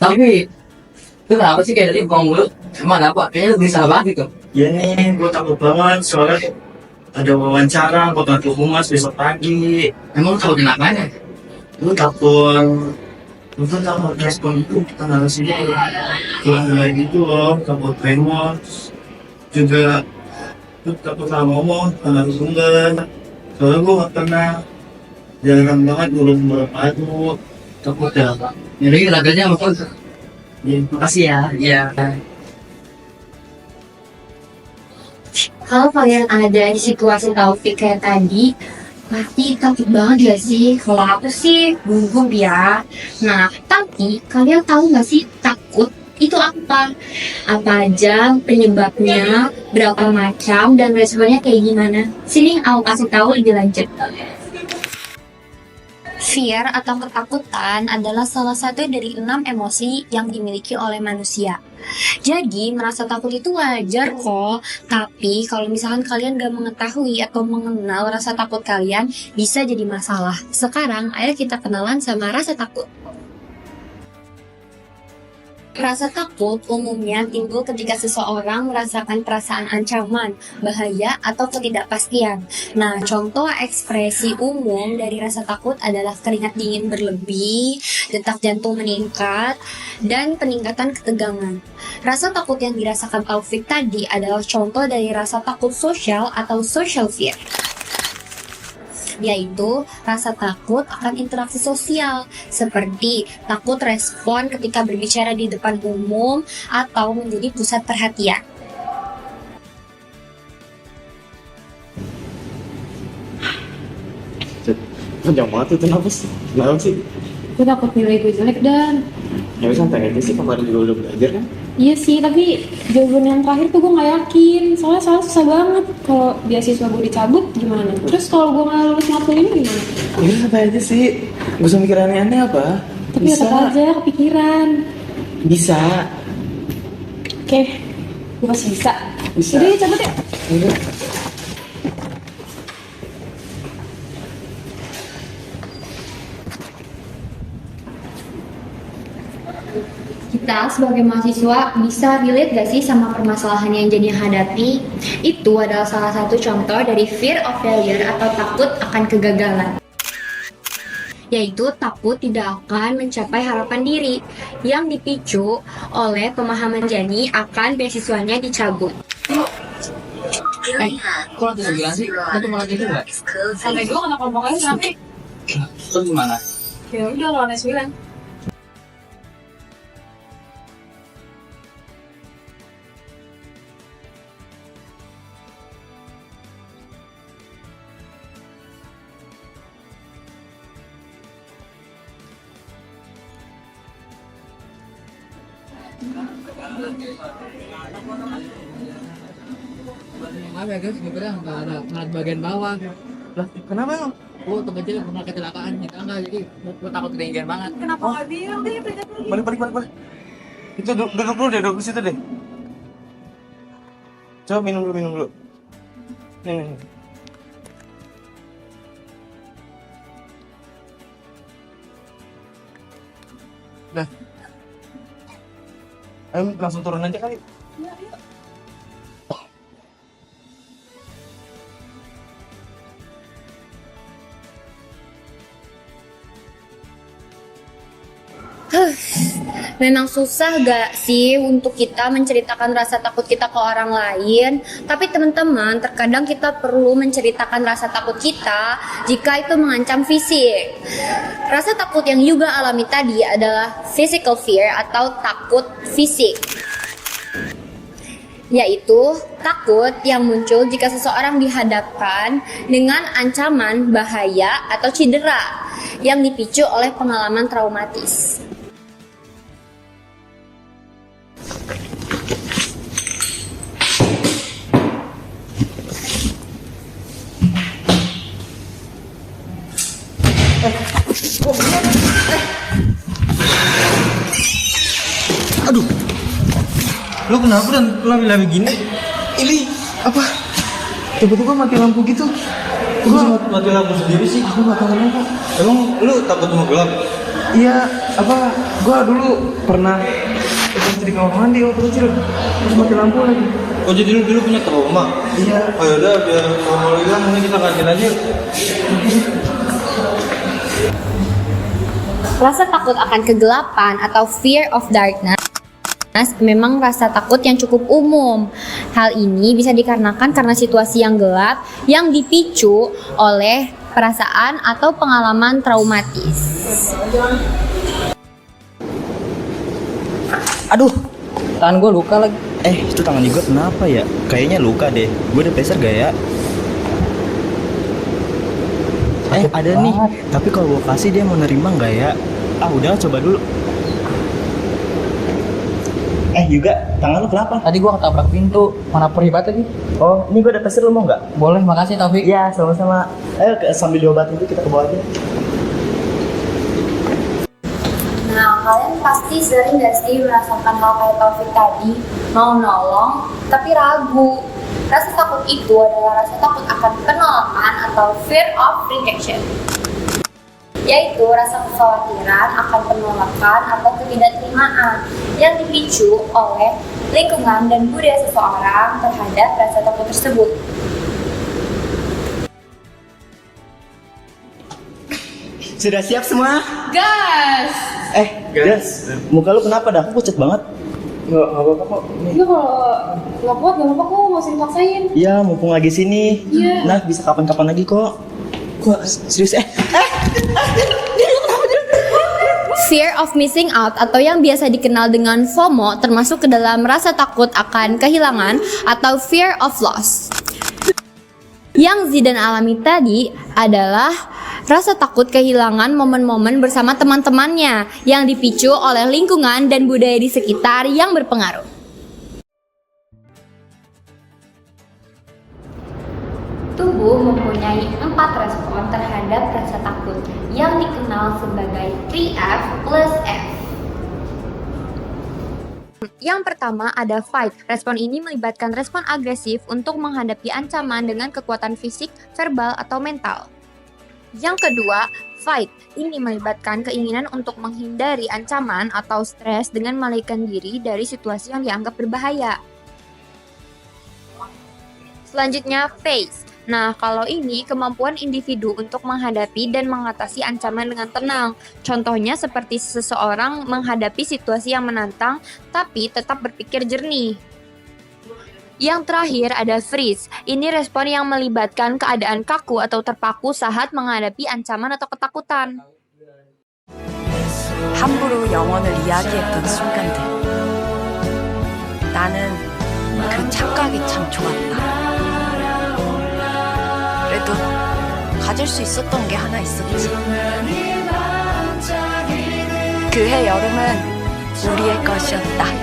Tapi itu kenapa sih kayak tadi buang mulut? Emang apa? Kayaknya lebih salah gitu. Ya nih, gue takut banget soalnya ada wawancara bakal ke humas besok pagi. Emang lu tahu kenapa ya? Gue takut, gue takut respon itu kita nggak sih kurang lagi gitu loh, takut brainwash juga. Gue takut salah ngomong, salah sumber. Soalnya gue gak pernah jarang banget belum berpadu, takut ya. Jadi laganya apa? Ya, makasih ya. Iya. Kalau kalian ada di situasi Taufik kayak tadi, pasti takut banget gak sih? Kalau aku sih gugup ya. Nah, tapi kalian tahu gak sih takut itu apa? Apa aja penyebabnya, berapa macam, dan responnya kayak gimana? Sini aku kasih tahu lebih lanjut. Fear atau ketakutan adalah salah satu dari 6 emosi yang dimiliki oleh manusia. Jadi, merasa takut itu wajar kok. Tapi, kalau misalkan kalian gak mengetahui atau mengenal rasa takut kalian, bisa jadi masalah. Sekarang, ayo kita kenalan sama rasa takut. Rasa takut umumnya timbul ketika seseorang merasakan perasaan ancaman, bahaya, atau ketidakpastian. Nah, contoh ekspresi umum dari rasa takut adalah keringat dingin berlebih, detak jantung meningkat, dan peningkatan ketegangan. Rasa takut yang dirasakan Taufik tadi adalah contoh dari rasa takut sosial atau social fear, yaitu rasa takut akan interaksi sosial, seperti takut respon ketika berbicara di depan umum atau menjadi pusat perhatian. Panjang banget itu nafas. Kenapa sih? Gue takut nilai gue jelek dan Ya santai aja sih, kemarin juga udah belajar kan? iya sih, tapi jawaban yang terakhir tuh gue gak yakin. Soalnya susah banget. Kalau beasiswa gue dicabut gimana? Terus kalau gue gak lulus matkul ini gimana? Ya santai aja sih, gak usah mikir aneh-aneh apa. Tapi tetap aja kepikiran. Bisa. Oke, gue pasti bisa. Bisa. Udah ya, cabut ya. Enggak. Kita sebagai mahasiswa bisa relate gak sih sama permasalahan yang jadi hadapi? Itu adalah salah satu contoh dari fear of failure atau takut akan kegagalan, yaitu takut tidak akan mencapai harapan diri yang dipicu oleh pemahaman Jani akan beasiswanya dicabut. Kok lantai 9 sih? Lantai malah gitu nggak? Sampai gue kena ngomongin sampai Terus gimana? ya udah lo lantai 9. Maaf ya guys, sebenarnya nggak ada ngeliat bagian bawah. Lah, kenapa emang? Gue waktu kecil pernah kecelakaan di tangga, jadi gue takut ketinggian banget. Kenapa gak bilang deh pegang lagi? Balik. Itu duduk dulu deh, duduk di situ deh. Coba minum dulu. Nih. Dah. Ayo langsung turun aja kali. Memang susah gak sih untuk kita menceritakan rasa takut kita ke orang lain? Tapi teman-teman, terkadang kita perlu menceritakan rasa takut kita jika itu mengancam fisik. Rasa takut yang juga alami tadi adalah physical fear atau takut fisik, yaitu takut yang muncul jika seseorang dihadapkan dengan ancaman bahaya atau cedera yang dipicu oleh pengalaman traumatis. Aduh. Lu kenapa dan lari-lari gini? Ini apa? Tiba-tiba mati lampu gitu. Gua mati lampu sendiri sih. Aku nggak tahu kenapa. Emang lu takut sama gelap? Iya, Gua dulu pernah di kamar mandi waktu kecil, terus mati lampu lagi. Oh jadi lu dulu punya trauma? Iya. Oh yaudah biar trauma lu hilang, mending kita gantiin aja yuk. Rasa takut akan kegelapan atau fear of darkness memang rasa takut yang cukup umum. Hal ini bisa dikarenakan karena situasi yang gelap yang dipicu oleh perasaan atau pengalaman traumatis. Aduh, tangan gue luka lagi. Itu tangan gue kenapa ya? Kayaknya luka deh. Gue udah peser gak ya? Ada nih. Tapi kalau gue kasih dia mau nerima gak ya? Udah coba dulu. Juga tangan lu kenapa? Tadi gua ketabrak pintu, mana perih banget lagi. Oh, ini gue udah peser, lu mau gak? Boleh, makasih Taufik. Iya, sama-sama. Ayo sambil diobatin itu kita ke bawah aja. Nah, kalian pasti sering gak sih merasakan hal kayak Taufik tadi, mau nolong tapi ragu. Rasa takut itu adalah rasa takut akan penolakan atau fear of rejection, yaitu rasa kekhawatiran akan penolakan atau ketidakterimaan yang dipicu oleh lingkungan dan budaya seseorang terhadap rasa takut tersebut. Sudah siap semua? Gas! Gas. Muka lu kenapa dah? Aku pucat banget. Nggak apa-apa kok. Iya kalau nggak kuat nggak apa-apa kok, nggak usah dipaksain. Iya, mumpung lagi sini. Iya. Nah, bisa kapan-kapan lagi kok. Gua serius Fear of missing out atau yang biasa dikenal dengan FOMO termasuk ke dalam rasa takut akan kehilangan atau fear of loss. Yang Zidan alami tadi adalah rasa takut kehilangan momen-momen bersama teman-temannya yang dipicu oleh lingkungan dan budaya di sekitar yang berpengaruh. Tubuh mempunyai 4 respon terhadap rasa takut yang dikenal sebagai 3F plus F. Yang pertama ada fight. Respon ini melibatkan respon agresif untuk menghadapi ancaman dengan kekuatan fisik, verbal, atau mental. Yang kedua, fight. Ini melibatkan keinginan untuk menghindari ancaman atau stres dengan melarikan diri dari situasi yang dianggap berbahaya. Selanjutnya, face. Nah, kalau ini kemampuan individu untuk menghadapi dan mengatasi ancaman dengan tenang. Contohnya seperti seseorang menghadapi situasi yang menantang, tapi tetap berpikir jernih. Yang terakhir ada freeze. Ini respon yang melibatkan keadaan kaku atau terpaku saat menghadapi ancaman atau ketakutan. 함부로 영혼을 이야기했던 순간들. 나는 그 착각이 참 좋았다. 그래도 가질 수 있었던 게 하나 있었지. 그해 여름은 우리의 것이었다.